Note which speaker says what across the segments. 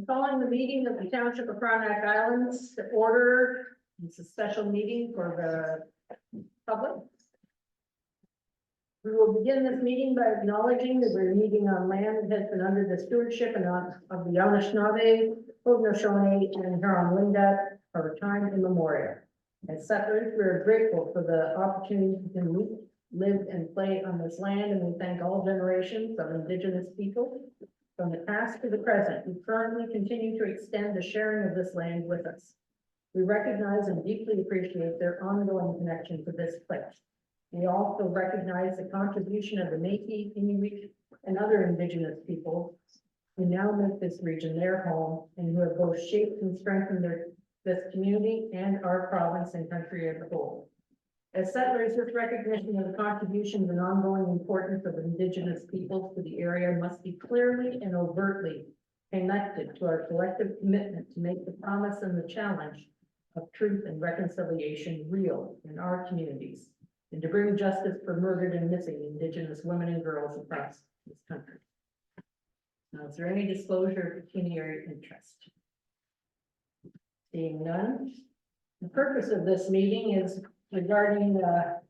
Speaker 1: Calling the meeting of the Township of Frontenac Islands to order. It's a special meeting for the public. We will begin this meeting by acknowledging that we're meeting on land that has been under the stewardship and of the Anishinaabe, Haudenosaunee, and Huron-Wendat for time immemorial. As settlers, we are grateful for the opportunity to meet, live, and play on this land, and we thank all generations of Indigenous people from the past to the present, who currently continue to extend the sharing of this land with us. We recognize and deeply appreciate their ongoing connection to this place. We also recognize the contribution of the Métis, Inuit, and other Indigenous peoples who now make this region their home and who have both shaped and strengthened this community and our province and country as a whole. As settlers, this recognition of the contributions and ongoing importance of Indigenous peoples to the area must be clearly and overtly connected to our collective commitment to make the promise and the challenge of truth and reconciliation real in our communities, and to bring justice for murdered and missing Indigenous women and girls across this country. Now, is there any disclosure of pecuniary interest? Seeing none, the purpose of this meeting is regarding a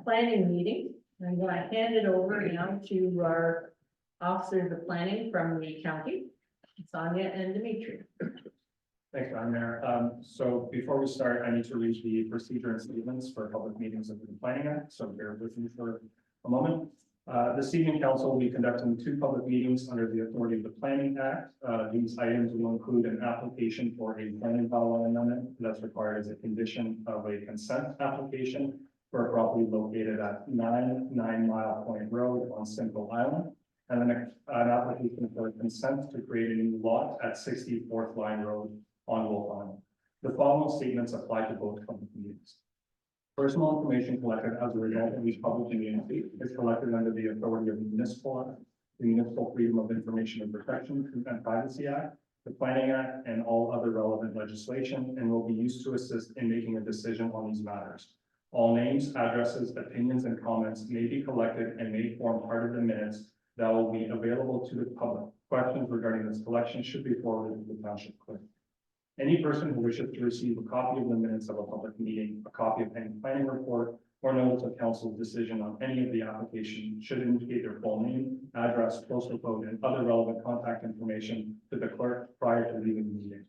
Speaker 1: planning meeting. I'm going to hand it over now to our officers of planning from the county, Sonia and Dimitri.
Speaker 2: Thanks, Madam Mayor. So before we start, I need to read the procedure and statements for public meetings of the Planning Act, so bear with me for a moment. This evening, Council will be conducting 2 public meetings under the authority of the Planning Act. These items will include an application for a planning bylaw amendment that's required as a condition of a consent application for a property located at 9 Mile Point Road on Simcoe Island, and then an application for a consent to create a new lot at 64th Line Road on Wolf Island. The following statements apply to both public meetings. Personal information collected as a result of these public meetings is collected under the authority of the Municipal Act, the Municipal Freedom of Information and Protection and Privacy Act, the Planning Act, and all other relevant legislation, and will be used to assist in making a decision on these matters. All names, addresses, opinions, and comments may be collected and may form part of the minutes that will be available to the public. Questions regarding this collection should be forwarded to the Township Clerk. Any person who wishes to receive a copy of the minutes of a public meeting, a copy of any planning report, or notice of council's decision on any of the application should indicate their full name, address, postal code, and other relevant contact information to the clerk prior to leaving the meeting.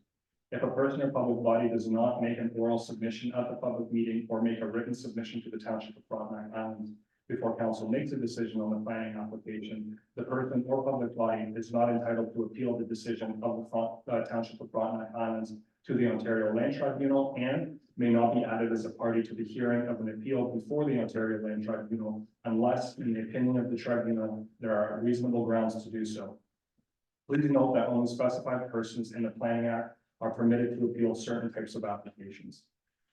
Speaker 2: If a person or public body does not make an oral submission at the public meeting or make a written submission to the Township of Frontenac Islands before council makes a decision on the planning application, the person or public body is not entitled to appeal the decision of the Township of Frontenac Islands to the Ontario Land Tribunal, and may not be added as a party to the hearing of an appeal before the Ontario Land Tribunal unless, in the opinion of the tribunal, there are reasonable grounds to do so. Please note that only specified persons in the Planning Act are permitted to appeal certain types of applications.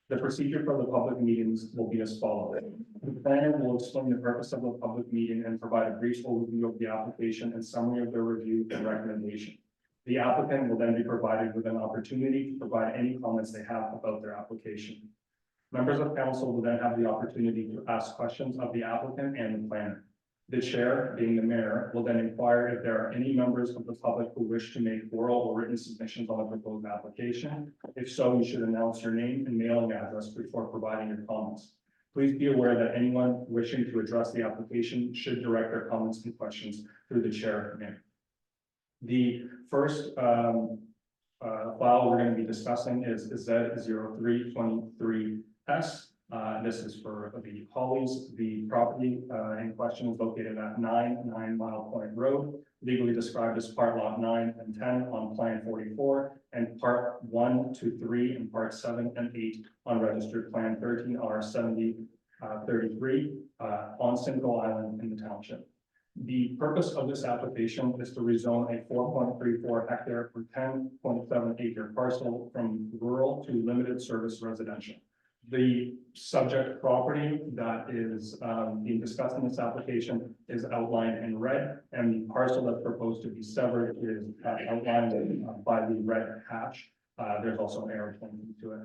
Speaker 2: The procedure for the public meetings will be as follows. The planner will explain the purpose of the public meeting and provide a brief overview of the application and summary of their review and recommendation. The applicant will then be provided with an opportunity to provide any comments they have about their application. Members of council will then have the opportunity to ask questions of the applicant and the planner. The chair, being the mayor, will then inquire if there are any members of the public who wish to make oral or written submissions on the proposed application. If so, you should announce your name and mailing address before providing your comments. Please be aware that anyone wishing to address the application should direct their comments and questions through the chair. The first file we're going to be discussing is Z0323S. This is for the Hollies. The property in question is located at 9 Mile Point Road, legally described as Part Lot 9 and 10 on Plan 44, and Part 1 to 3 and Part 7 and 8 on Registered Plan 13R7033 on Simcoe Island in the township. The purpose of this application is to rezone a 4.34 hectare per 10.7 acre parcel from rural to limited service residential. The subject property that is being discussed in this application is outlined in red, and the parcel that's proposed to be severed is outlined by the red hatch. There's also an arrow pointing to it.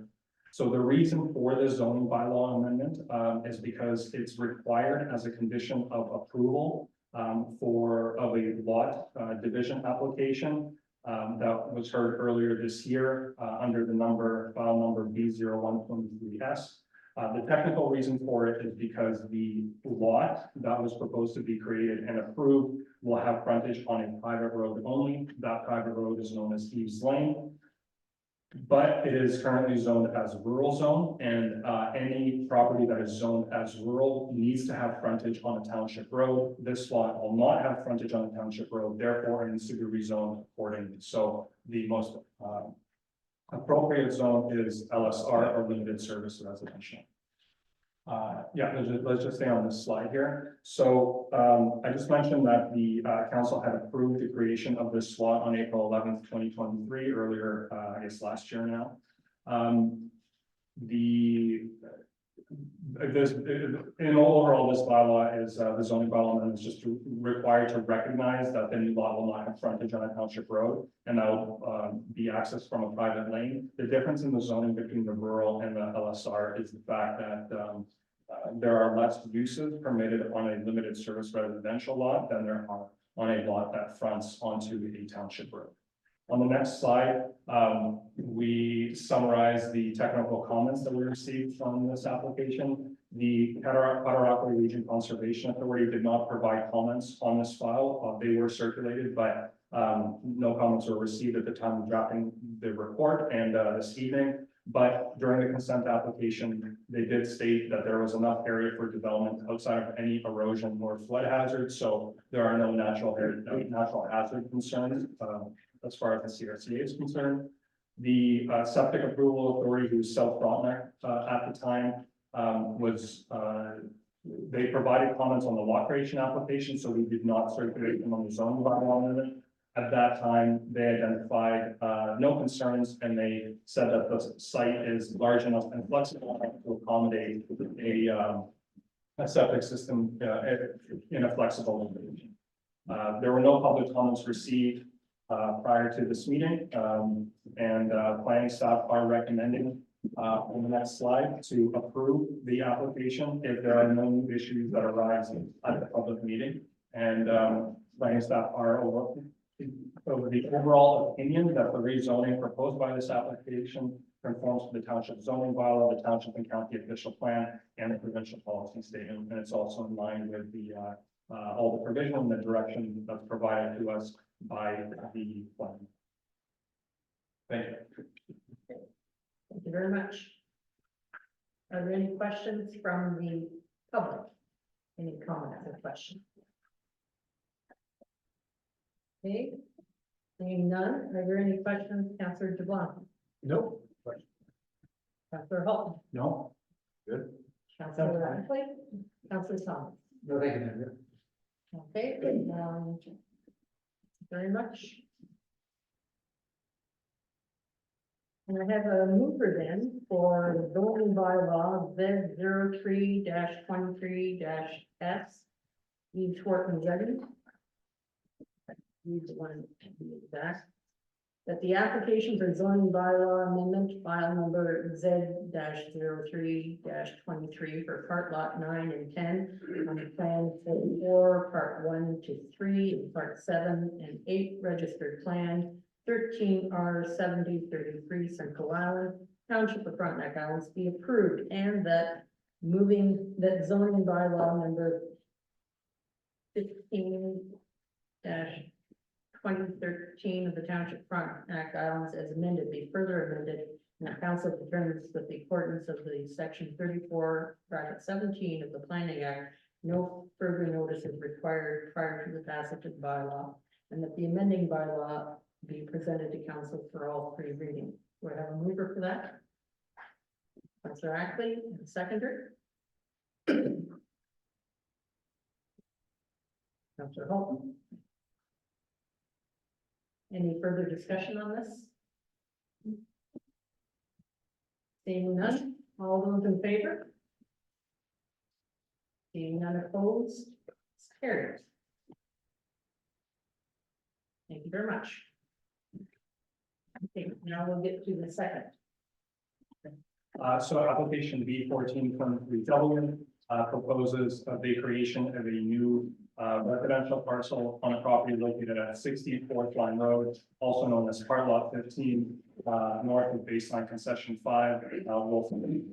Speaker 2: So the reason for this zoning bylaw amendment is because it's required as a condition of approval of a lot division application that was heard earlier this year, under the file number B0123S. The technical reason for it is because the lot that was proposed to be created and approved will have frontage on a private road only. That private road is known as Eves Lane. But it is currently zoned as a rural zone, and any property that is zoned as rural needs to have frontage on a township road. This lot will not have frontage on a township road, therefore it needs to be rezoned accordingly. So the most appropriate zone is LSR, or limited service residential. Yeah, let's just stay on this slide here. So I just mentioned that the council had approved the creation of this slot on April 11th, 2023, earlier, I guess last year now. Overall, this bylaw is the zoning bylaw and is just required to recognize that the new lot will not have frontage on a township road, and that will be accessed from a private lane. The difference in the zoning between the rural and the LSR is the fact that there are less uses permitted on a limited service residential lot than there are on a lot that fronts onto a township road. On the next slide, we summarize the technical comments that we received from this application. The Cataraqui Region Conservation Authority did not provide comments on this file. They were circulated, but no comments were received at the time of drafting the report and this evening. But during the consent application, they did state that there was enough area for development outside of any erosion or flood hazards. So there are no natural hazard concerns as far as the CRCA is concerned. The septic approval authority, who's South Frontenac at the time, they provided comments on the lot creation application, so we did not circulate them on the zoning bylaw amendment. At that time, they identified no concerns, and they said that the site is large enough and flexible enough to accommodate a septic system in a flexible location. There were no public comments received prior to this meeting, and planning staff are recommending on the next slide to approve the application if there are no new issues that arise at the public meeting. And planning staff are over the overall opinion that the rezoning proposed by this application conforms to the township zoning bylaw, the township and county official plan, and the provincial policy statement. And it's also in line with the all the provision and the direction that's provided to us by the plan. Thank you.
Speaker 1: Thank you very much. Are there any questions from the public? Any comments or questions? Okay, seeing none, are there any questions, Councillor DeBlanc?
Speaker 2: Nope.
Speaker 1: Councillor Holton?
Speaker 2: No. Good.
Speaker 1: Councillor Radcliffe? Councillor Thomas?
Speaker 2: No, thank you.
Speaker 1: Okay, very much. And I have a mover then for zoning bylaw Z03-23-S. Eve Schwartman Ready. Use the one to be exact. That the application for zoning bylaw amendment file number Z-03-23 for part lot 9 and 10 on the plan 4, part 1 to 3, and part 7 and 8 registered plan 13R7033 Central Island, Township of Frontenac Islands be approved, and that zoning bylaw number 15-2013 of the Township of Frontenac Islands as amended be further amended, and the council determines that the accordance of the section 34(17) of the Planning Act, no further notice is required prior to the passage of the bylaw, and that the amending bylaw be presented to council for all three readings. Do I have a mover for that? Councillor Ackley, and a seconder. Councillor Holton. Any further discussion on this? Seeing none, all those in favor? Seeing none opposed, it's carried. Thank you very much. Okay, now we'll get to the second.
Speaker 2: So application B1423W, proposes the creation of a new residential parcel on a property located at 64th Line Road, also known as Part Lot 15, north of Baseline Concession 5, Wolfen.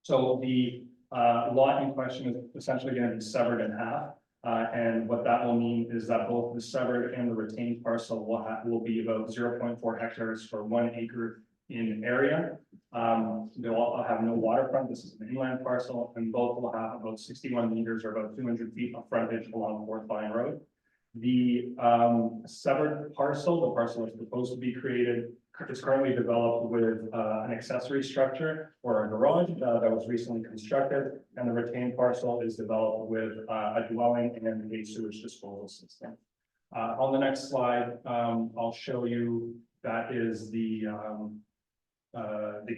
Speaker 2: So the lot in question is essentially going to be severed in half. And what that will mean is that both the severed and the retained parcel will be about 0.4 hectares for 1 acre in area. They'll all have no waterfront. This is an inland parcel, and both will have about 61 meters or about 200 feet of frontage along 4th Line Road. The severed parcel, the parcel that's proposed to be created, is currently developed with an accessory structure or a garage that was recently constructed, and the retained parcel is developed with a dwelling and a sewage disposal system. On the next slide, I'll show you that is the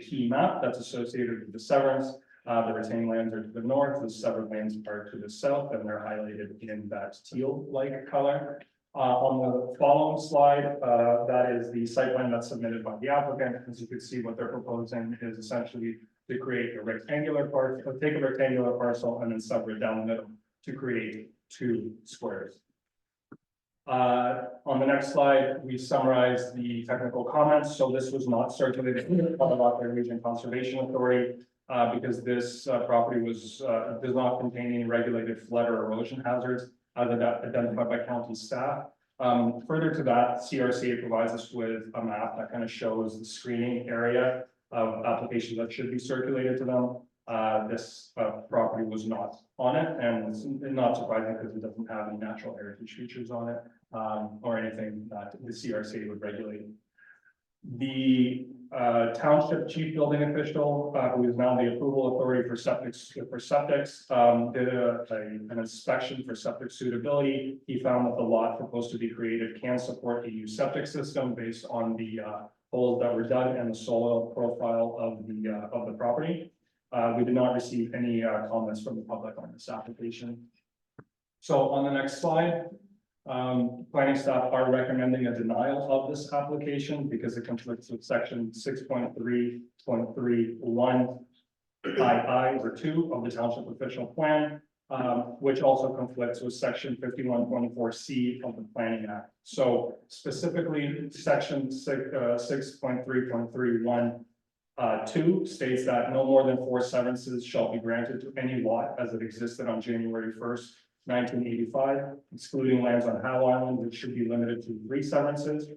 Speaker 2: key map that's associated with the severance. The retained lands are to the north, the severed lands are to the south, and they're highlighted in that teal-like color. On the following slide, that is the site plan that's submitted by the applicant. As you can see, what they're proposing is essentially to create a rectangular parcel, take a rectangular parcel and then sever it down the middle to create 2 squares. On the next slide, we summarize the technical comments. So this was not circulated by the Rockland Region Conservation Authority because this property does not contain any regulated flood or erosion hazards identified by county staff. Further to that, CRCA provides us with a map that kind of shows the screening area of applications that should be circulated to them. This property was not on it, and it's not surprising because it doesn't have any natural heritage features on it or anything that the CRCA would regulate. The township chief building official, who is now the approval authority for septics, did an inspection for septic suitability. He found that the lot proposed to be created can support a new septic system based on the holes that were dug and the soil profile of the property. We did not receive any comments from the public on this application. So on the next slide, planning staff are recommending a denial of this application because it conflicts with section 6.3.31 II or 2 of the township official plan, which also conflicts with section 5124C of the Planning Act. So specifically, section 6.3.31 2 states that no more than 4 severances shall be granted to any lot as it existed on January 1st, 1985, excluding lands on Howe Island, which should be limited to 3 severances.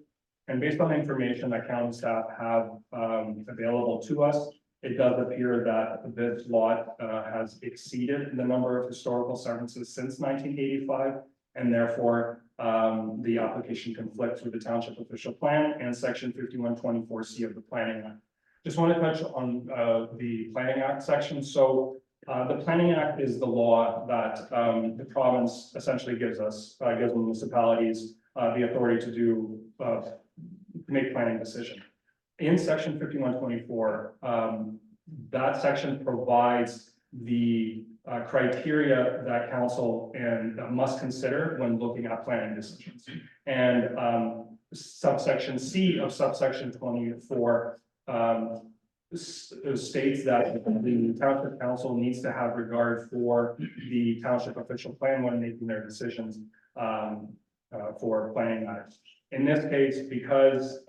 Speaker 2: And based on the information that county staff have available to us, it does appear that this lot has exceeded the number of historical severances since 1985, and therefore the application conflicts with the township official plan and section 5124C of the Planning Act. Just want to touch on the Planning Act section. So the Planning Act is the law that the province essentially gives municipalities the authority to do make planning decisions. In section 5124, that section provides the criteria that council must consider when looking at planning decisions. And subsection C of subsection 24 states that the township council needs to have regard for the township official plan when making their decisions for planning matters. In this case, because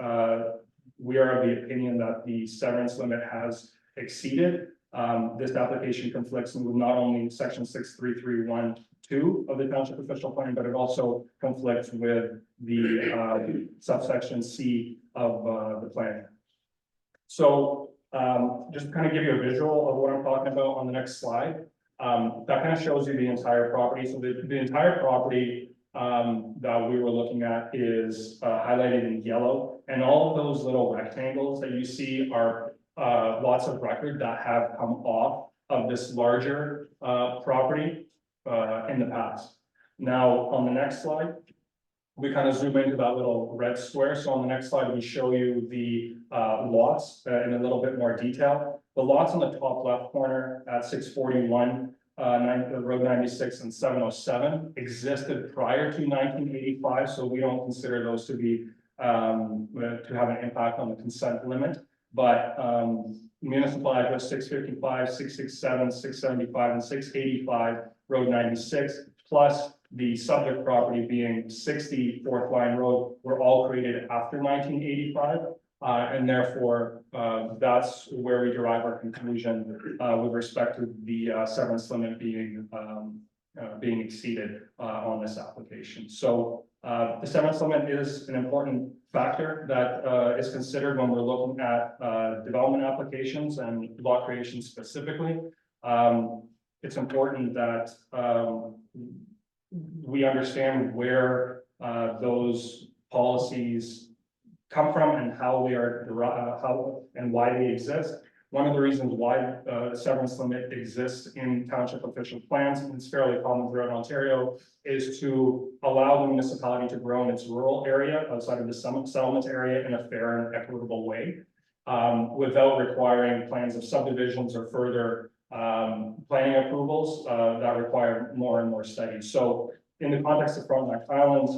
Speaker 2: we are of the opinion that the severance limit has exceeded, this application conflicts with not only section 6.3.3.1.2 of the township official plan, but it also conflicts with the subsection C of the plan. So just to kind of give you a visual of what I'm talking about on the next slide, that kind of shows you the entire property. So the entire property that we were looking at is highlighted in yellow, and all of those little rectangles that you see are lots of record that have come off of this larger property in the past. Now, on the next slide, we kind of zoom into that little red square. So on the next slide, we show you the lots in a little bit more detail. The lots on the top left corner at 641, Road 96 and 707 existed prior to 1985. So we don't consider those to be to have an impact on the consent limit. but, municipal address 655, 667, 675, and 685, Road 96, plus the subject property being 60 Fourth Line Road, were all created after 1985. And therefore, that's where we derive our conclusion, with respect to the, severance limit being exceeded, on this application. So, the severance limit is an important factor that, is considered when we're looking at, development applications and lot creation specifically. It's important that, we understand where, those policies come from and how they are how and why they exist. One of the reasons why severance limit exists in township official plans, and it's fairly common throughout Ontario, is to allow the municipality to grow in its rural area outside of the settlement area in a fair and equitable way, without requiring plans of subdivisions or further planning approvals that require more and more studies. So in the context of Frontenac Island,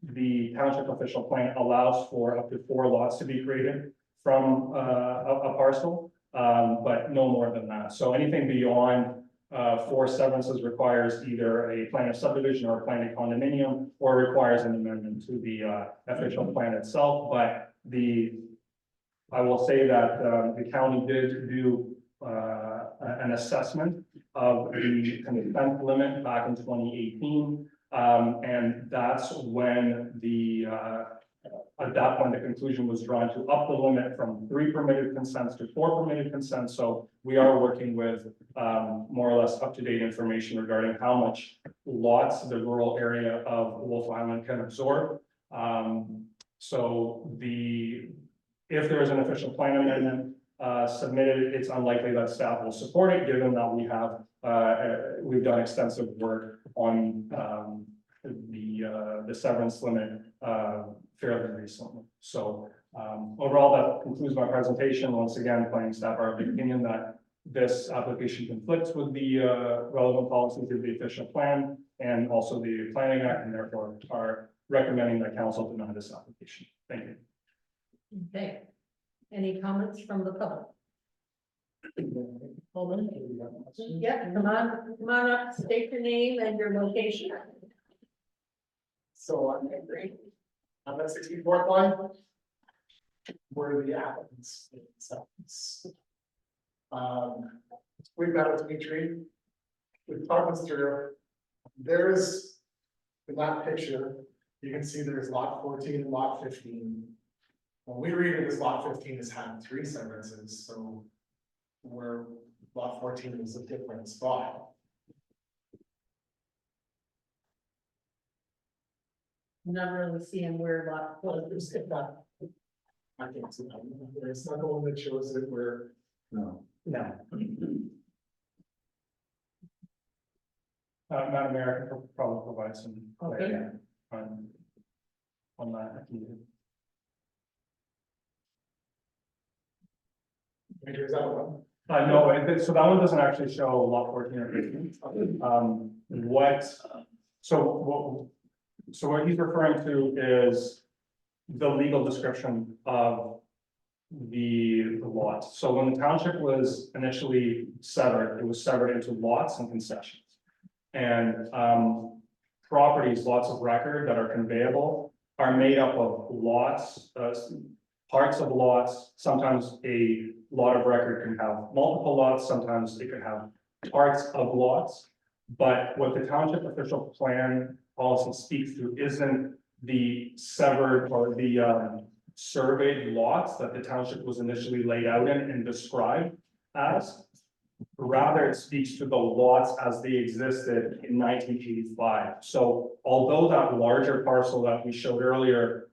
Speaker 2: the township official plan allows for up to 4 lots to be created from a parcel, but no more than that. So anything beyond 4 severances requires either a plan of subdivision or a plan of condominium, or requires an amendment to the official plan itself. But I will say that the county did do an assessment of the consent limit back in 2018. And that's when at that point, the conclusion was drawn to up the limit from 3 permitted consents to 4 permitted consents. So we are working with more or less up-to-date information regarding how much lots the rural area of Wolf Island can absorb. So if there is an official plan amendment submitted, it's unlikely that staff will support it, given that we've done extensive work on the severance limit fairly recently. So overall, that concludes my presentation. Once again, planning staff are of the opinion that this application conflicts with the relevant policies of the official plan and also the Planning Act, and therefore are recommending that council deny this application. Thank you.
Speaker 1: Okay. Any comments from the public? Hold on. Yeah, come on up, state your name and your location.
Speaker 3: So I'm at 64th line. Where the applicants. We've met with Dimitri. We've talked this through. There's in that picture, you can see there's lot 14 and lot 15. When we read it as lot 15 has had 3 severances, so where lot 14 is a different spot.
Speaker 1: Not really seeing where lot was.
Speaker 3: I can't see that. It's not the one that shows it where.
Speaker 2: No. Madam Mayor, I can probably provide some clarity on that.
Speaker 3: Is that one?
Speaker 2: No, so that one doesn't actually show lot 14 or 15. So what he's referring to is the legal description of the lots. So when the township was initially severed, it was severed into lots and concessions. And properties, lots of record that are conveyable, are made up of lots, parts of lots. Sometimes a lot of record can have multiple lots, sometimes it could have parts of lots. But what the township official plan policy speaks to isn't the severed or the surveyed lots that the township was initially laid out in and described as. Rather, it speaks to the lots as they existed in 1985. So although that larger parcel that we showed earlier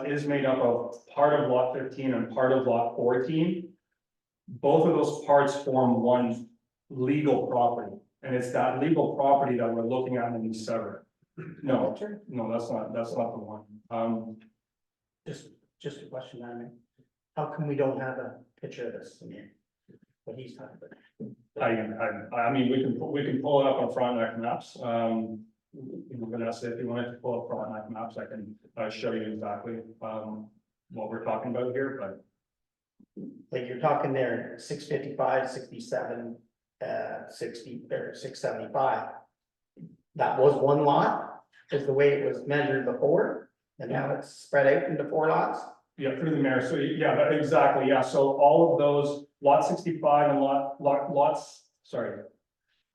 Speaker 2: is made up of part of lot 15 and part of lot 14, both of those parts form one legal property. And it's that legal property that we're looking at in the severed. No, that's not the one.
Speaker 4: Just a question, I mean, how come we don't have a picture of this? What he's talking about.
Speaker 2: I mean, we can pull it up on Frontenac Maps. Vanessa, if you wanted to pull up Frontenac Maps, I can show you exactly what we're talking about here, but
Speaker 4: Like you're talking there, 655, 67, 60, or 675. That was one lot, is the way it was measured before, and now it's spread out into 4 lots?
Speaker 2: Yeah, through the mayor, so yeah, exactly, yeah, so all of those, lot 65 and lots, sorry.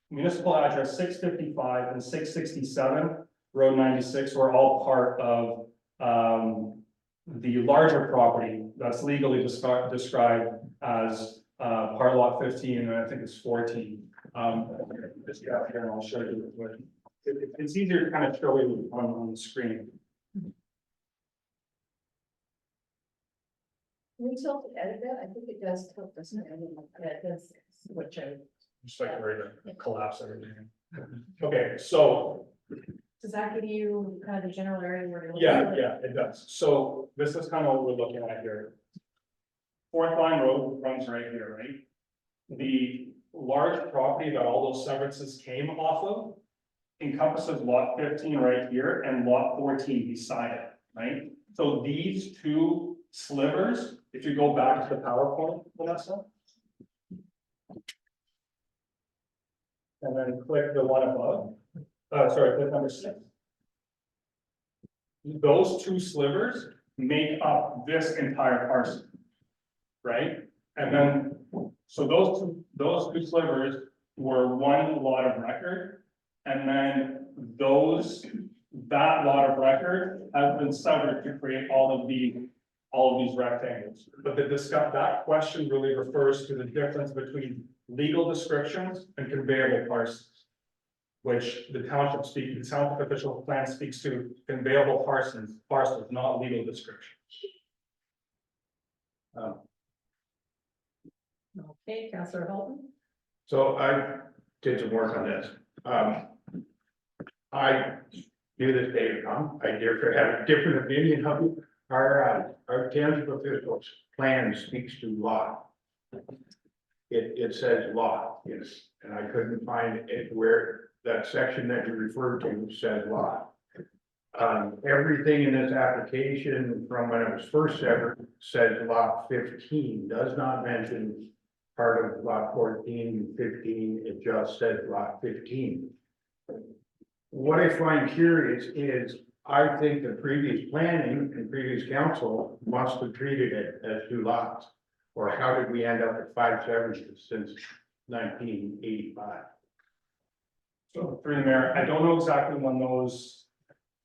Speaker 2: Municipal address 655 and 667, road 96 were all part of, the larger property that's legally described as, part lot 15, and I think it's 14. Just get out here and I'll show you, but it's easier to kind of show you on the screen.
Speaker 1: Can we tilt to edit that? I think it does tilt, doesn't it? Yeah, it does switch out.
Speaker 2: Just like ready to collapse everything. Okay, so,
Speaker 1: Does that give you kind of the general area where you're?
Speaker 2: yeah, it does. So this is kind of what we're looking at here. Fourth Line Road runs right here, right? The large property that all those severances came off of encompasses lot 15 right here and lot 14 beside it, right? So these two slivers, if you go back to the PowerPoint, Vanessa. And then click the one above, sorry, click number 6. Those two slivers make up this entire parcel. Right? And then, so those two slivers were one lot of record. And then that lot of record has been severed to create all of these rectangles. But that question really refers to the difference between legal descriptions and conveyable parcels, which the township official plan speaks to conveyable parcels, not legal descriptions.
Speaker 1: Okay, Councillor Holton.
Speaker 5: So I did some work on this. I knew this day would come. I therefore have a different opinion of our township officials plan speaks to lot. It says lot, yes, and I couldn't find it where that section that you referred to says lot. Everything in this application from when it was first severed says lot 15, does not mention part of lot 14 and 15, it just says lot 15. What I find curious is, I think the previous planning and previous council must have treated it as 2 lots. Or how did we end up at 5 severances since 1985?
Speaker 2: So through the mayor, I don't know exactly when those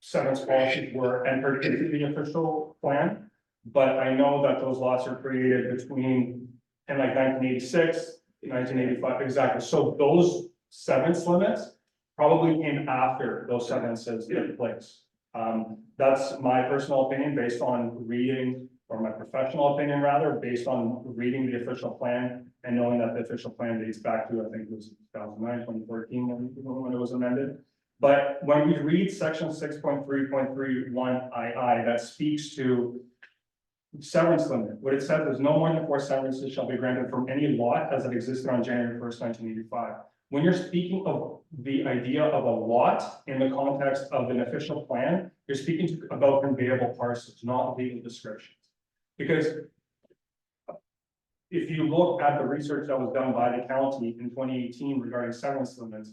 Speaker 2: severance policies were entered into the official plan, but I know that those lots are created between in like 1986, 1985, exactly. So those severance limits probably came after those severances took place. That's my personal opinion based on reading, or my professional opinion rather, based on reading the official plan and knowing that the official plan dates back to, I think it was 2009, 2014 when it was amended. But when we read section 6.3.31 II, that speaks to severance limit. What it says is no more than 4 severances shall be granted from any lot as it existed on January 1st, 1985. When you're speaking of the idea of a lot in the context of an official plan, you're speaking about conveyable parcels, not legal descriptions. Because if you look at the research that was done by the county in 2018 regarding severance limits,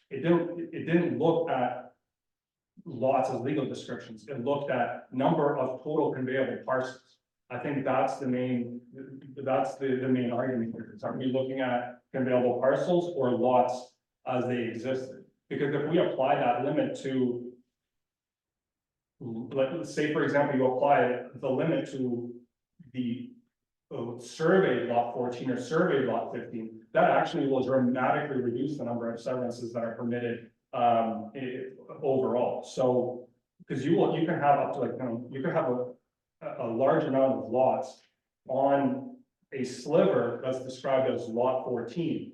Speaker 2: it didn't look at lots as legal descriptions. It looked at number of total conveyable parcels. I think that's the main argument here. Are we looking at conveyable parcels or lots as they existed? Because if we apply that limit to, let's say, for example, you apply the limit to the surveyed lot 14 or surveyed lot 15, that actually will dramatically reduce the number of severances that are permitted overall. So, because you can have up to you can have a large amount of lots on a sliver that's described as lot 14,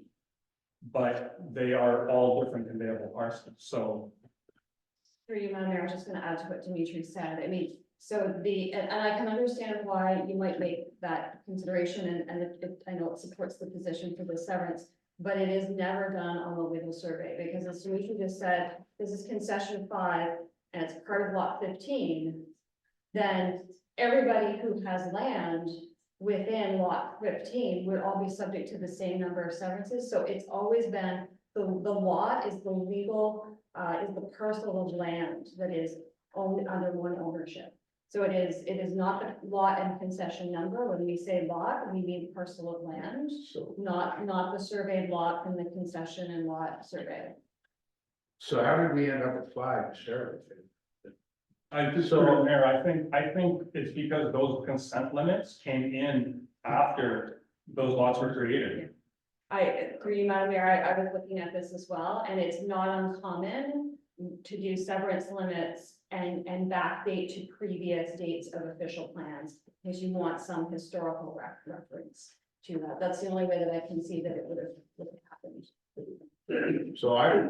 Speaker 2: but they are all different conveyable parcels. So,
Speaker 6: through you, Madam Mayor, I was just gonna add to what Dimitri said. I mean, so and I can understand why you might make that consideration, and I know it supports the position for the severance, but it is never done on the legal survey, because as Dimitri just said, this is concession 5, and it's part of lot 15, then everybody who has land within lot 15 would all be subject to the same number of severances. So it's always been, the lot is the legal, is the parcel of land that is owned under one ownership. So it is not the lot and concession number. When we say lot, we mean parcel of land,
Speaker 5: So,
Speaker 6: not the surveyed lot from the concession and lot survey.
Speaker 5: so how did we end up with 5, Sarah?
Speaker 2: I just,
Speaker 5: So-
Speaker 2: Mayor, I think it's because those consent limits came in after those lots were created.
Speaker 6: Through you, Madam Mayor, I was looking at this as well, and it's not uncommon to do severance limits and backdate to previous dates of official plans, because you want some historical reference to that. That's the only way that I can see that it would have happened.
Speaker 5: So I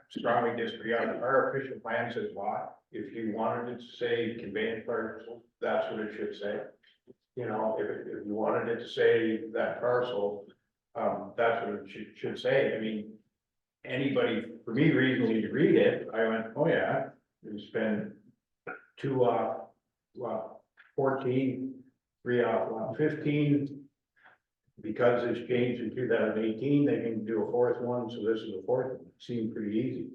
Speaker 5: strongly disagree on our official plan says lot. If you wanted it to say conveyance parcel, that's what it should say. You know, if you wanted it to say that parcel, that's what it should say. I mean, anybody, for me, reasonably to read it, I went, oh yeah, it's been 2 off lot 14, 3 off lot 15. Because it's changed in 2018, they can do a 4th one, so this is the 4th one. Seemed pretty easy.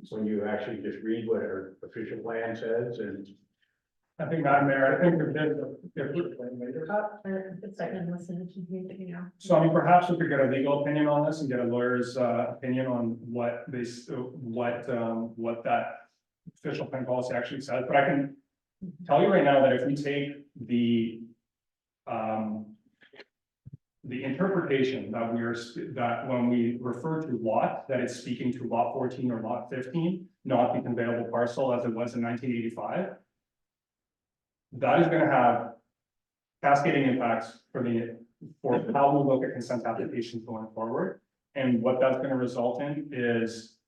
Speaker 5: When you actually just read what our official plan says and.
Speaker 2: I think, Madam Mayor, I think so I mean, perhaps we could get a legal opinion on this and get a lawyer's opinion on what that official plan policy actually says, but I can tell you right now that if we take the interpretation that when we refer to lot, that it's speaking to lot 14 or lot 15, not the conveyable parcel as it was in 1985. That is going to have cascading impacts for how we look at consent applications going forward. And what that's going to result in is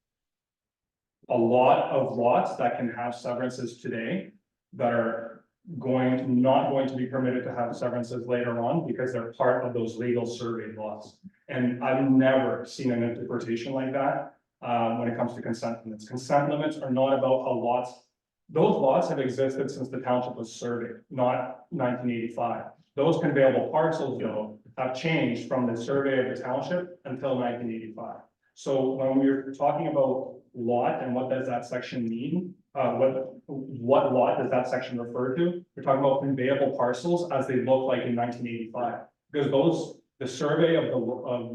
Speaker 2: a lot of lots that can have severances today that are not going to be permitted to have severances later on because they're part of those legal surveyed lots. And I've never seen an interpretation like that when it comes to consent limits. Consent limits are not about how lots. Those lots have existed since the township was surveyed, not 1985. Those conveyable parcels, though, have changed from the survey of the township until 1985. So when we're talking about lot and what does that section mean, what lot does that section refer to? We're talking about conveyable parcels as they look like in 1985, because the survey of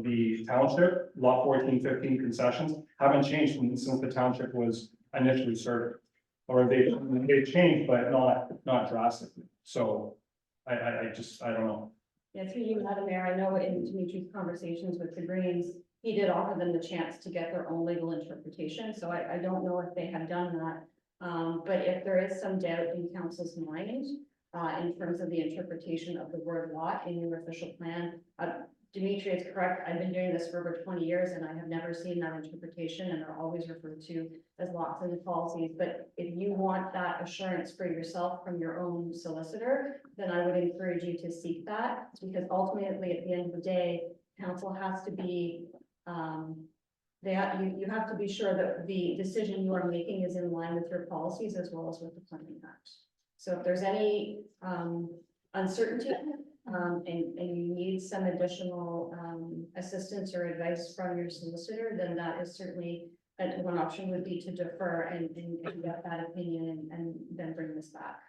Speaker 2: the township, lot 14, 15 concessions haven't changed since the township was initially surveyed. Or they've changed, but not drastically. So I don't know.
Speaker 6: Yeah, through you, Madam Mayor, I know in Dimitri's conversations with the Greens, he did offer them the chance to get their own legal interpretation. So I don't know if they have done that. But if there is some doubt in council's mind, in terms of the interpretation of the word lot in your official plan, Dimitri is correct. I've been doing this for over 20 years and I have never seen that interpretation, and they're always referred to as lots in the policies. But if you want that assurance for yourself from your own solicitor, then I would encourage you to seek that, because ultimately at the end of the day, council has to be, you have to be sure that the decision you are making is in line with your policies as well as with the planning act. So if there's any uncertainty, and you need some additional assistance or advice from your solicitor, then that is certainly one option would be to defer and get that opinion and then bring this back.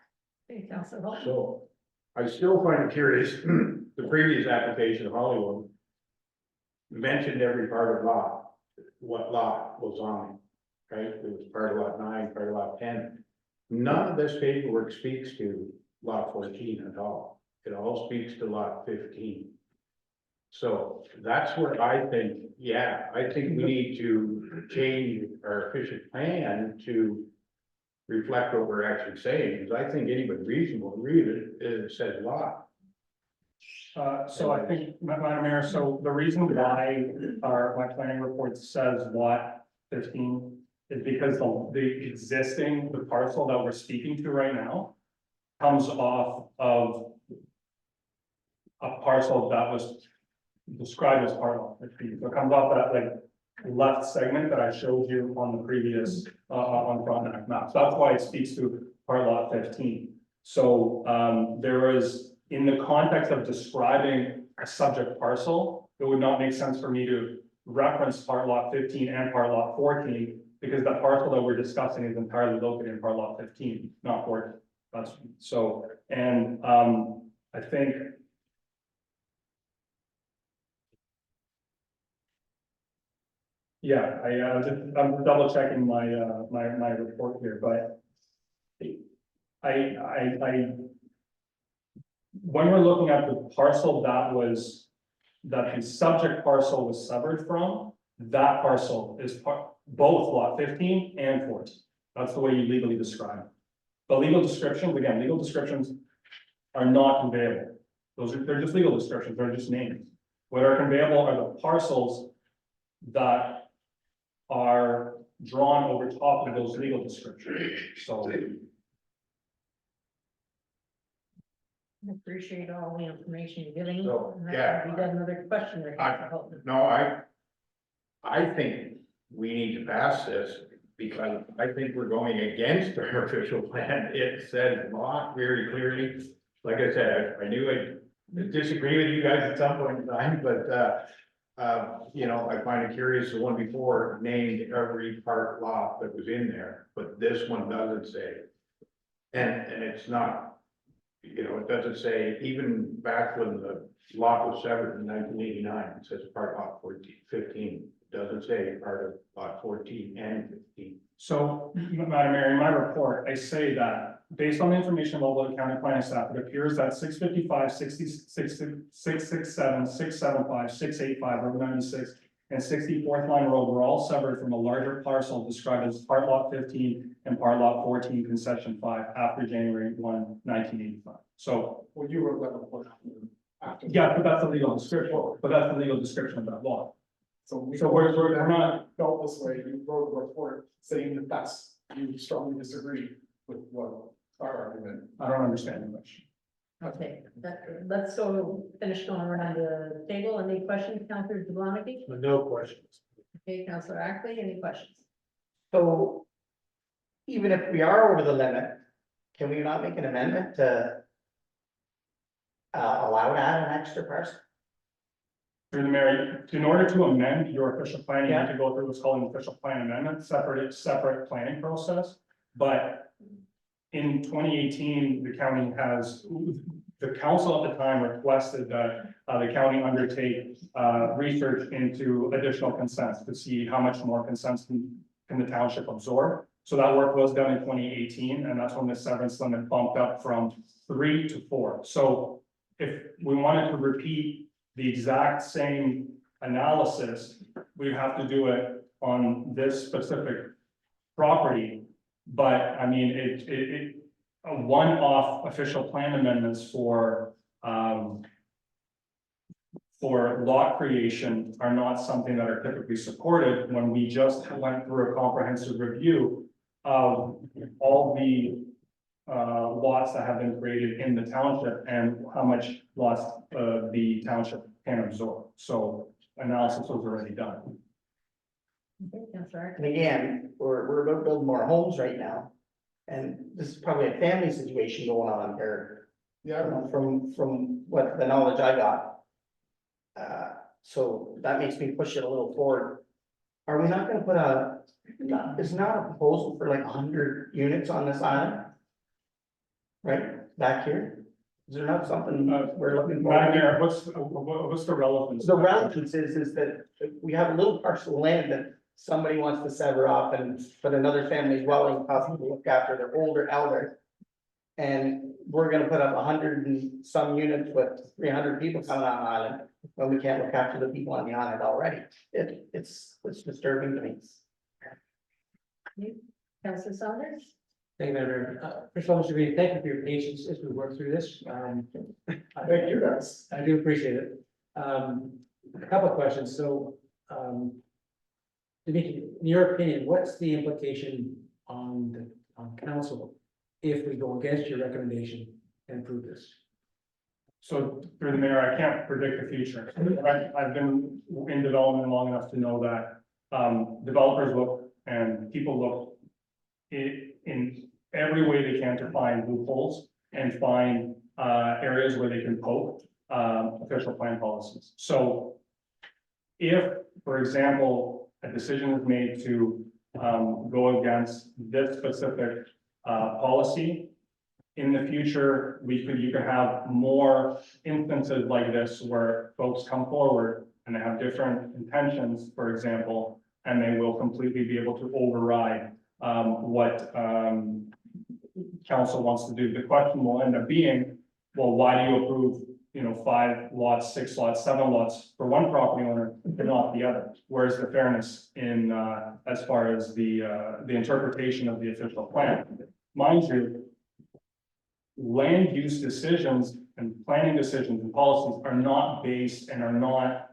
Speaker 5: So I still find it curious, the previous application of Hollywood mentioned every part of lot, what lot was on it, right? It was part of lot 9, part of lot 10. None of this paperwork speaks to lot 14 at all. It all speaks to lot 15. So that's where I think, I think we need to change our official plan to reflect what we're actually saying, because I think anybody reasonable read it says lot.
Speaker 2: So I think, Madam Mayor, so the reason why my planning report says lot 15 is because the parcel that we're speaking to right now comes off of a parcel that was described as part of 15. So it comes off that like left segment that I showed you on the previous on Frontenac map. So that's why it speaks to part lot 15. So there is in the context of describing a subject parcel, it would not make sense for me to reference part lot 15 and part lot 14, because the parcel that we're discussing is entirely located in part lot 15, not 14. That's so, and I think. Yeah, I'm double checking my my report here, but. When we're looking at the parcel that the subject parcel was severed from, that parcel is both lot 15 and 14. That's the way you legally describe it. But legal descriptions, again, legal descriptions are not conveyable. They're just legal descriptions, they're just names. What are conveyable are the parcels that are drawn over top of those legal descriptions, so.
Speaker 1: I appreciate all the information you're giving.
Speaker 5: So,
Speaker 1: And
Speaker 5: yeah.
Speaker 1: We got another question right now.
Speaker 5: No, I think we need to pass this because I think we're going against our official plan. It says lot very clearly. Like I said, I knew I'd disagree with you guys at some point in time, but you know, I find it curious, the one before named every part lot that was in there, but this one doesn't say. And it's not, you know, it doesn't say, even back when the lot was severed in 1989, it says part lot 15. It doesn't say part of lot 14 and 15.
Speaker 2: So, Madam Mayor, in my report, I say that based on the information available to county planning staff, it appears that 655, 66, 667, 675, 685, Road 96, and 64th Line Road were all severed from a larger parcel described as part lot 15 and part lot 14 concession 5 after January 1, 1985. So,
Speaker 3: Well, you wrote that report after.
Speaker 2: yeah, but that's the legal description, but that's the legal description of that law.
Speaker 3: So
Speaker 2: we're not,
Speaker 3: felt this way, you wrote a report saying that you strongly disagree with what our argument.
Speaker 2: I don't understand the question.
Speaker 1: Okay, let's go finish going around the table. Any questions, Councilor Jablonski?
Speaker 5: No questions.
Speaker 1: Okay, Councilor Ackley, any questions?
Speaker 4: So even if we are over the limit, can we not make an amendment to allow to add an extra parcel?
Speaker 2: Through the mayor, in order to amend your official plan, you have to go through what's called an official plan amendment, separate planning process. But in 2018, the county the council at the time requested that the county undertake research into additional consents to see how much more consents can the township absorb. So that work was done in 2018, and that's when the severance limit bumped up from 3 to 4. So if we wanted to repeat the exact same analysis, we'd have to do it on this specific property. But I mean, a one-off official plan amendments for lot creation are not something that are typically supported when we just went through a comprehensive review of all the lots that have been created in the township and how much lots the township can absorb. So analysis was already done.
Speaker 1: Okay, Councilor
Speaker 4: And
Speaker 1: Ackley.
Speaker 4: again, we're about building more homes right now. And this is probably a family situation going on here,
Speaker 3: Yeah,
Speaker 4: from what the knowledge I got. So that makes me push it a little forward. Are we not gonna put it's not a proposal for like 100 units on this island? Right, back here? Is there not something we're looking for?
Speaker 2: Madam Mayor, what's the relevance?
Speaker 4: The relevance is that we have a little parcel of land that somebody wants to sever off and put another family's dwelling, possibly look after their older elder. And we're gonna put up 100 and some units with 300 people coming on the island, when we can't look after the people on the island already. It's disturbing to me.
Speaker 1: Councilor Saunders?
Speaker 7: Thank you, Madam Mayor. First of all, Mr. Green, thank you for your patience as we work through this.
Speaker 3: thank you guys.
Speaker 7: I do appreciate it. A couple of questions. So, Dimitri, in your opinion, what's the implication on council if we go against your recommendation and approve this?
Speaker 2: So through the mayor, I can't predict the future. I've been in development long enough to know that developers look and people look in every way they can to find loopholes and find areas where they can poke, official plan policies. So if, for example, a decision is made to, go against this specific, policy, in the future, you could have more instances like this where folks come forward and they have different intentions, for example, and they will completely be able to override, what, council wants to do. The question will end up being, well, why do you approve, 5 lots, 6 lots, 7 lots for one property owner, but not the other? Where's the fairness in, as far as the interpretation of the official plan? Mind you, land use decisions and planning decisions and policies are not based and are not,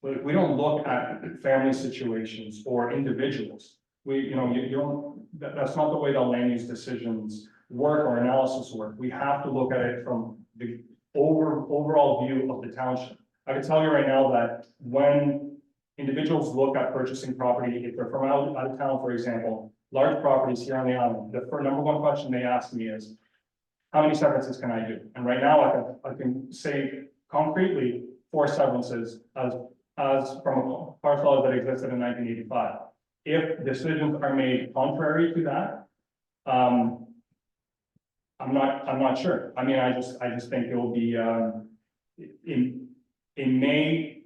Speaker 2: we don't look at family situations or individuals. You don't, that's not the way the land use decisions work or analysis work. We have to look at it from the overall view of the township. I can tell you right now that when individuals look at purchasing property, if they're from out of town, for example, large properties here on the island, the number one question they ask me is, how many severances can I do? And right now, I can say concretely 4 severances as from a parcel that existed in 1985. If decisions are made contrary to that, I'm not sure. I mean, I just think it will be, it may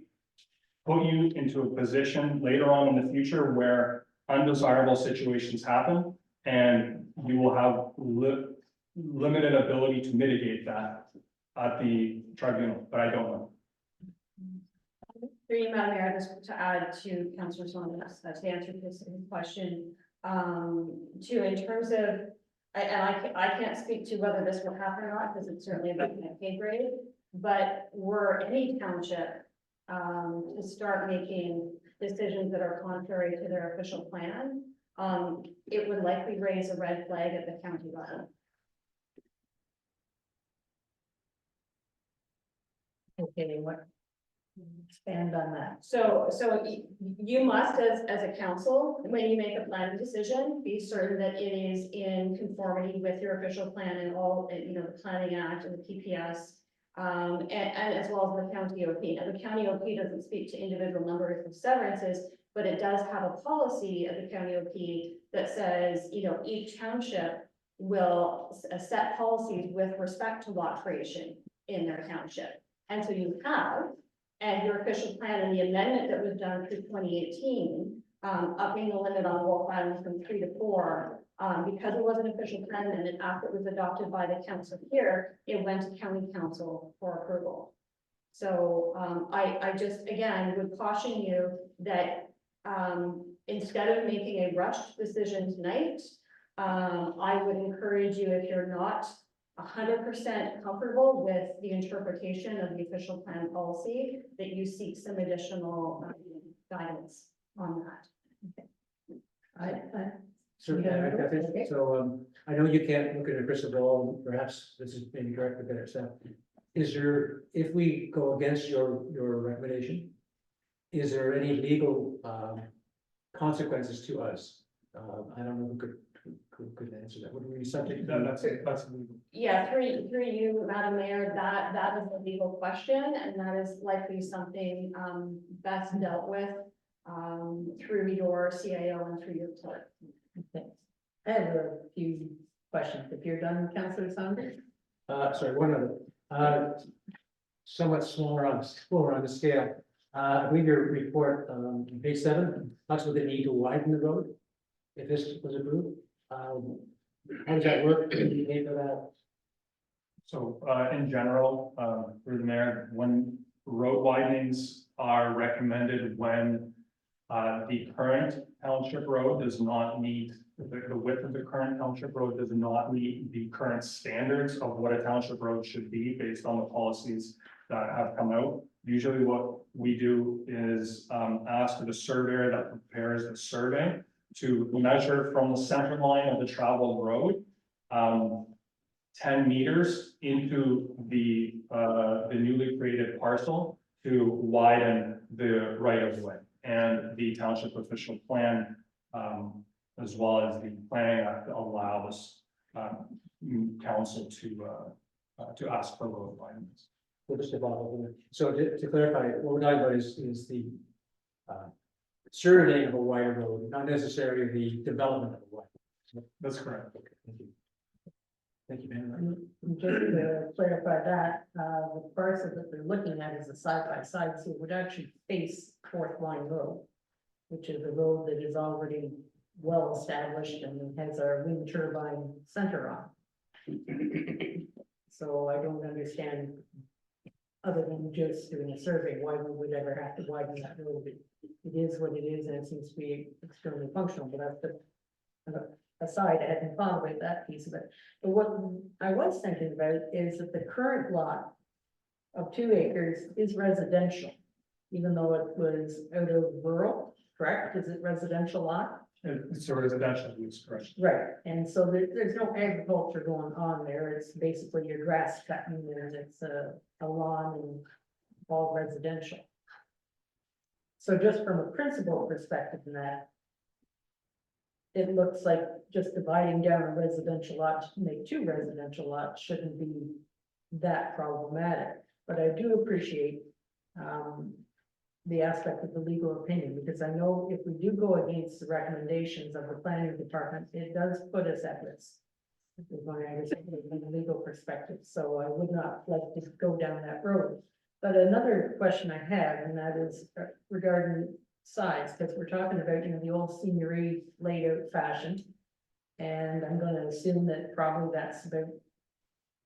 Speaker 2: put you into a position later on in the future where undesirable situations happen, and you will have limited ability to mitigate that at the tribunal, but I don't know.
Speaker 6: Through you, Madam Mayor, just to add to Councillor Swan's, to answer his question, in terms of, I can't speak to whether this will happen or not, because it's certainly above my pay grade, but were any township to start making decisions that are contrary to their official plan, it would likely raise a red flag at the county level.
Speaker 1: Okay, what? Expand on that.
Speaker 6: So you must, as a council, when you make a planning decision, be certain that it is in conformity with your official plan and all, the Planning Act and the PPS, and as well as the county OP. Now, the county OP doesn't speak to individual numbers of severances, but it does have a policy of the county OP that says, each township will set policies with respect to lot creation in their township. And so you have, and your official plan and the amendment that was done through 2018, upping the limit on Wolf Island from 3 to 4, because it was an official plan and then after it was adopted by the council here, it went to county council for approval. So I just, again, would caution you that instead of making a rushed decision tonight, I would encourage you, if you're not 100% comfortable with the interpretation of the official plan policy, that you seek some additional guidance on that.
Speaker 7: So, I know you can't look at a crystal ball, perhaps this is maybe correctly better said. Is there, if we go against your recommendation, is there any legal consequences to us? I don't know who could answer that. Would we be subject to?
Speaker 2: That's it.
Speaker 6: Yeah, through you, Madam Mayor, that is a legal question, and that is likely something best dealt with through your CAO and through your clerk.
Speaker 1: Okay. I have a few questions. If you're done, Councillor Saunders?
Speaker 7: Sorry, one other, somewhat smaller on the scale. I believe your report, page 7, talks about the need to widen the road, if this was approved. How does that work? Can you pay for that?
Speaker 2: So, in general, through the mayor, when road widenings are recommended when the current township road does not meet, the width of the current township road does not meet the current standards of what a township road should be based on the policies that have come out. Usually what we do is ask the surveyor that prepares the survey to measure from the center line of the travel road 10 meters into the newly created parcel to widen the right of way. And the township official plan, as well as the planning act, allows council to to ask for road widenings.
Speaker 7: We'll just evolve over there. So to clarify, what we're talking about is the surveying of a wider road, not necessarily the development of a wide.
Speaker 2: That's correct.
Speaker 7: Okay, thank you. Thank you, man.
Speaker 1: And just to clarify that, the parcel that they're looking at is a side by side, so it would actually face Fourth Line Road, which is a road that is already well established and has our wind turbine center on. So I don't understand, other than just doing a survey, why we would ever have to widen that road. It is what it is, and it seems to be extremely functional, but that's the aside, I hadn't thought about that piece of it. But what I was thinking about is that the current lot of 2 acres is residential, even though it was out of rural, correct? Is it residential lot?
Speaker 2: It's a residential use, correct?
Speaker 1: Right, and so there's no agriculture going on there, it's basically your grass cutting and it's a lawn and all residential. So just from a principal perspective in that, it looks like just dividing down a residential lot to make 2 residential lots shouldn't be that problematic. But I do appreciate the aspect of the legal opinion, because I know if we do go against the recommendations of the planning department, it does put us at risk. If we're going to understand it from a legal perspective, so I would not like to go down that road. But another question I have, and that is regarding size, because we're talking about, you know, the old seigneury layout fashion. And I'm gonna assume that probably that's about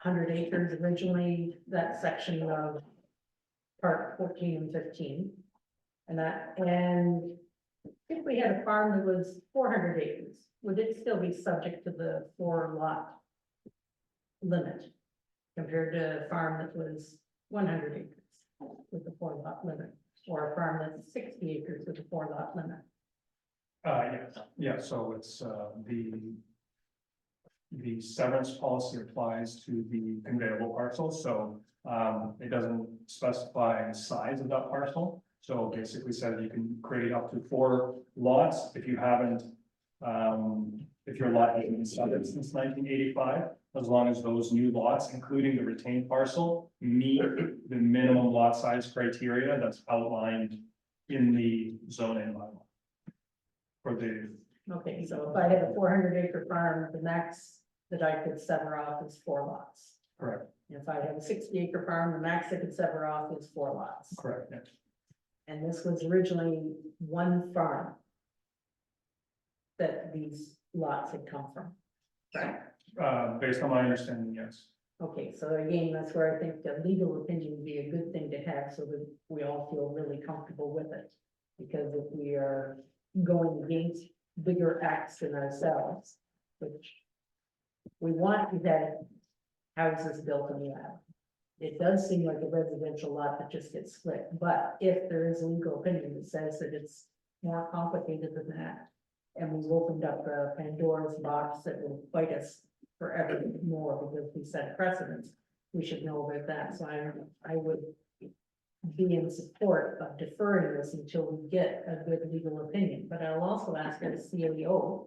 Speaker 1: 100 acres originally, that section of part 14 and 15. And if we had a farm that was 400 acres, would it still be subject to the 4 lot limit? Compared to a farm that was 100 acres with the 4 lot limit, or a farm that's 60 acres with a 4 lot limit?
Speaker 2: Yeah, so it's, the severance policy applies to the conveyable parcel, so, it doesn't specify the size of that parcel. So basically says you can create up to 4 lots if you haven't, if your lot hasn't been severed since 1985, as long as those new lots, including the retained parcel, meet the minimum lot size criteria that's outlined in the zoning bylaw. For the,
Speaker 1: Okay, so if I had a 400 acre farm, the max that I could sever off is 4 lots.
Speaker 2: correct,
Speaker 1: If I had a 60 acre farm, the max I could sever off is 4 lots.
Speaker 2: correct, yeah.
Speaker 1: And this was originally one farm that these lots had come from. Right?
Speaker 2: Based on my understanding, yes.
Speaker 1: Okay, so again, that's where I think the legal opinion would be a good thing to have, so that we all feel really comfortable with it. Because if we are going against bigger acts than ourselves, which we want to have houses built in the land. It does seem like a residential lot that just gets split, but if there is a legal opinion that says that it's more complicated than that, and we've opened up a Pandora's box that will bite us forever more because we set precedents, we should know about that. So I would be in support of deferring this until we get a good legal opinion, but I'll also ask our CEO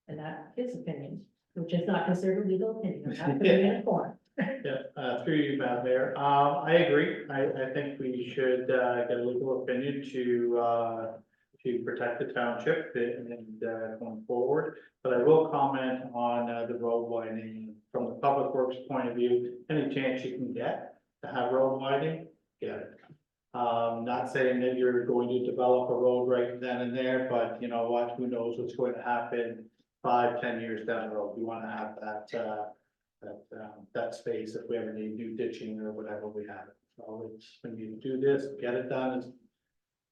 Speaker 1: and that his opinion, which is not considered a legal opinion. I'm not putting it in a corner.
Speaker 5: Yeah, through you, Madam Mayor. I agree. I think we should, get a legal opinion to protect the township and, going forward. But I will comment on, the road widening from the public works point of view. Any chance you can get to have road widening, get it. Not saying that you're going to develop a road right then and there, but you know what, who knows what's going to happen 5-10 years down the road. We want to have that space if we ever need new ditching or whatever we have it. So it's when you do this, get it done as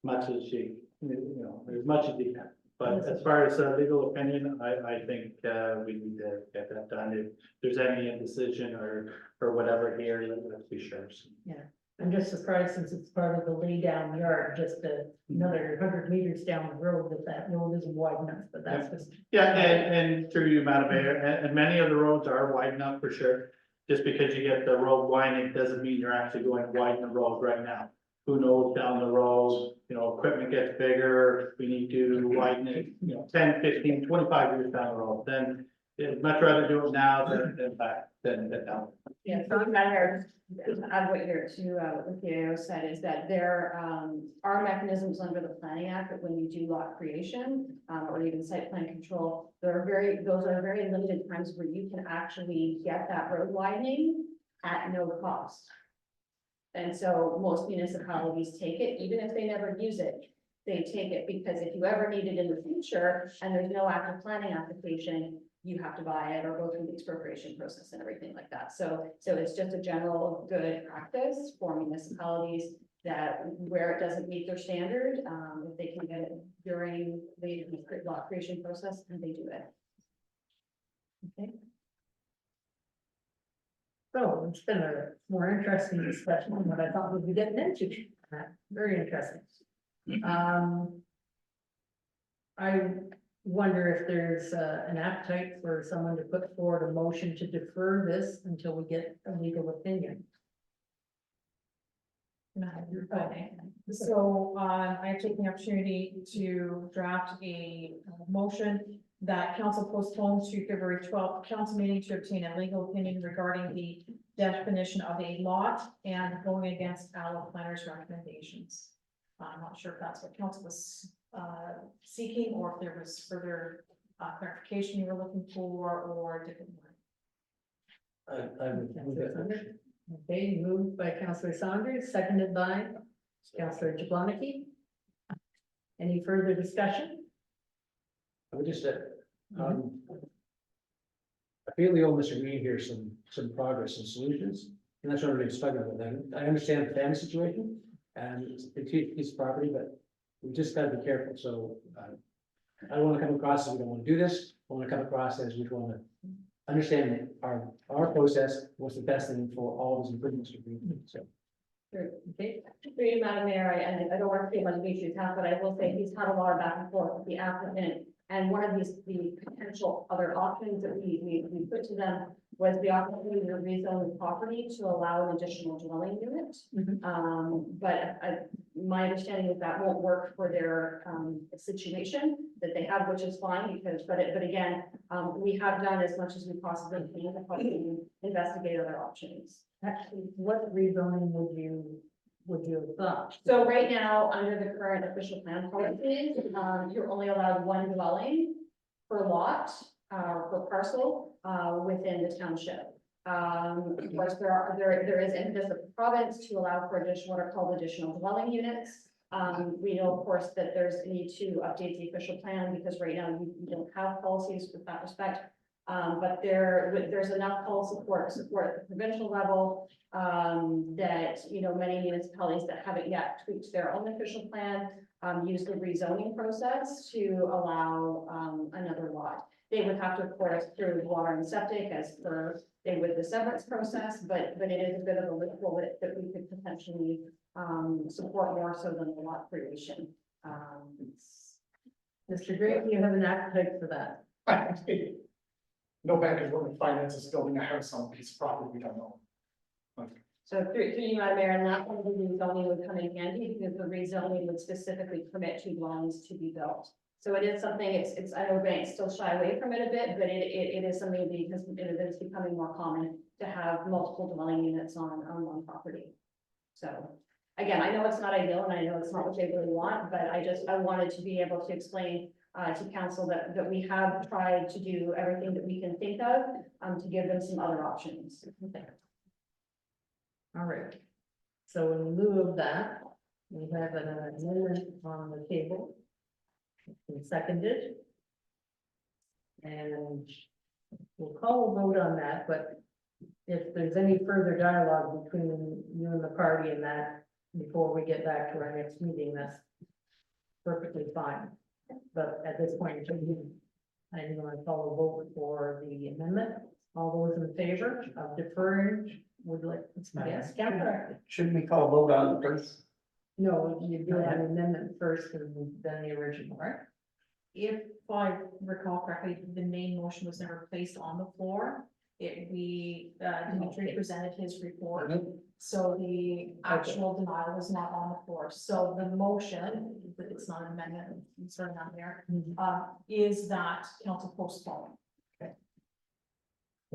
Speaker 5: much as you know, as much as you can. But as far as legal opinion, I think we need to get that done. If there's any indecision or whatever here, let's be sure.
Speaker 1: I'm just surprised since it's part of the lay down yard, just another 100 meters down the road, that road isn't wide enough, but that's just.
Speaker 5: Yeah, and through you, Madam Mayor, and many of the roads are wide enough for sure. Just because you get the road widening doesn't mean you're actually going to widen the road right now. Who knows down the road, you know, equipment gets bigger, we need to widen it, you know, 10, 15, 25 years down the road, then I'd much rather do it now than back, than now.
Speaker 6: Yeah, so Madam Mayor, to add what you're to, what the AO said is that there, are mechanisms under the Planning Act that when you do lot creation, or even site plan control, those are very limited times where you can actually get that road widening at no cost. And so most municipalities take it, even if they never use it, they take it because if you ever need it in the future and there's no active planning application, you have to buy it or go through the expropriation process and everything like that. So it's just a general good practice for municipalities that where it doesn't meet their standard, if they can get it during the lot creation process, and they do it. Okay.
Speaker 1: So it's been a more interesting discussion than what I thought we'd be getting into. Very interesting. I wonder if there's an appetite for someone to put forward a motion to defer this until we get a legal opinion.
Speaker 8: Okay, so, I take the opportunity to draft a motion that council postpones to February 12th council meeting to obtain a legal opinion regarding the definition of a lot and going against our planner's recommendations. I'm not sure if that's what council was, seeking, or if there was further, clarification you were looking for, or different.
Speaker 7: I would move that motion.
Speaker 1: Okay, moved by Councillor Saunders, seconded by Councillor Jablonski. Any further discussion?
Speaker 7: I would just say, I feel we owe Mr. Green here some progress and solutions, and that's what I'm really struggling with. I understand the family situation, and it's a big piece of property, but we just gotta be careful, so, I don't wanna come across as we don't wanna do this, I wanna come across as we wanna understand our process, what's the best thing for all those improvements to be, so.
Speaker 1: Okay,
Speaker 6: Through you, Madam Mayor, and I don't want to say much Dimitri's half, but I will say he's had a lot of back and forth with the applicant. And one of the potential other options that we put to them was the opportunity to rezone the property to allow an additional dwelling unit. But my understanding is that won't work for their situation that they have, which is fine because, but again, we have done as much as we possibly can to help them investigate other options.
Speaker 1: actually, what rezoning would you have thought?
Speaker 6: So right now, under the current official plan policies, you're only allowed one dwelling per lot, per parcel, within the township. Of course, there is impetus of the province to allow for additional, what are called additional dwelling units. We know, of course, that there's a need to update the official plan because right now you don't have policies with that respect. But there's enough policy support at the provincial level, that, many municipalities that haven't yet tweaked their own official plan, use the rezoning process to allow, another lot. They would have to, of course, through water and septic as per they would the severance process, but it is a bit of a loophole that we could potentially, support more so than the lot creation.
Speaker 1: Mr. Green, you have an appetite for that?
Speaker 3: No bank is willing to finance us building a house on a piece of property we don't own.
Speaker 6: So through you, Madam Mayor, and that one of the rezoning would come in handy because the rezoning would specifically permit two dwellings to be built. So it is something, it's, I know banks still shy away from it a bit, but it is something because it is becoming more common to have multiple dwelling units on one property. So again, I know it's not ideal and I know it's not what they really want, but I wanted to be able to explain to council that we have tried to do everything that we can think of, to give them some other options.
Speaker 1: All right. So in lieu of that, we have an amendment on the table. It's been seconded. And we'll call a vote on that, but if there's any further dialogue between you and the party and that, before we get back to our next meeting, that's perfectly fine. But at this point, I'm going to call a vote for the amendment. All those in favor of deferring would like, yes, Councilor.
Speaker 4: Shouldn't we call a vote on the first?
Speaker 1: No, you do an amendment first and then the original, right?
Speaker 8: If I recall correctly, the main motion was never placed on the floor. Dimitri presented his report, so the actual denial was not on the floor. So the motion, but it's not an amendment, it's certainly not there, is that council postpone.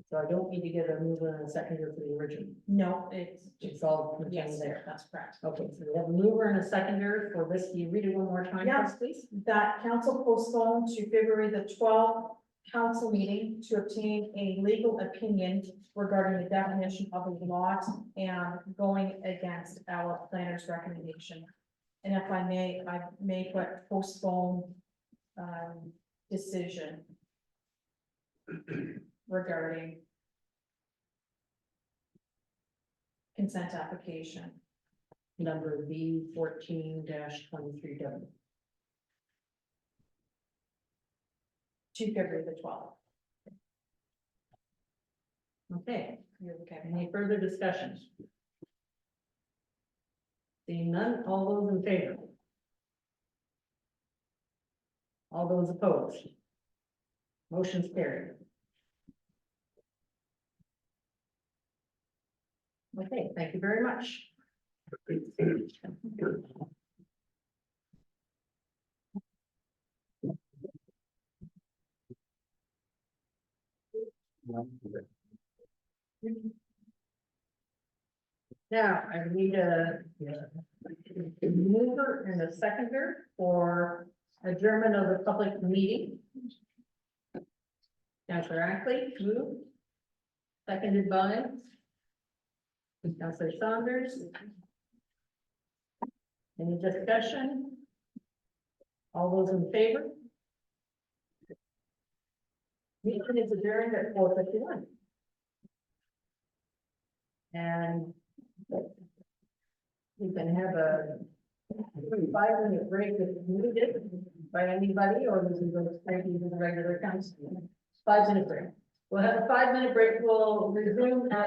Speaker 1: So I don't need to get a mover and a seconder for the original.
Speaker 8: No,
Speaker 1: It's all
Speaker 8: yes,
Speaker 1: contained there.
Speaker 8: that's correct.
Speaker 1: Okay, so we have a mover and a seconder for this. Can you read it one more time,
Speaker 8: Yes.
Speaker 1: please?
Speaker 8: That council postponed to February the 12th council meeting to obtain a legal opinion regarding the definition of a lot and going against our planner's recommendation. And if I may put postpone, decision regarding consent application.
Speaker 1: Number B 14-23W.
Speaker 8: To February the 12th.
Speaker 1: Okay,
Speaker 8: You're okay.
Speaker 1: any further discussions? Seeing none, all those in favor? All those opposed? Motion's carried. Okay, thank you very much. Now, I need a mover and a seconder for adjournment of the public meeting. Councillor Ackley, move. Seconded by Councillor Saunders. Any discussion? All those in favor? Meeting is adjourned at 4:51. And we can have a 5-minute break if needed by anybody, or we can go straight into the regular council. 5-minute break. We'll have a 5-minute break. We'll resume at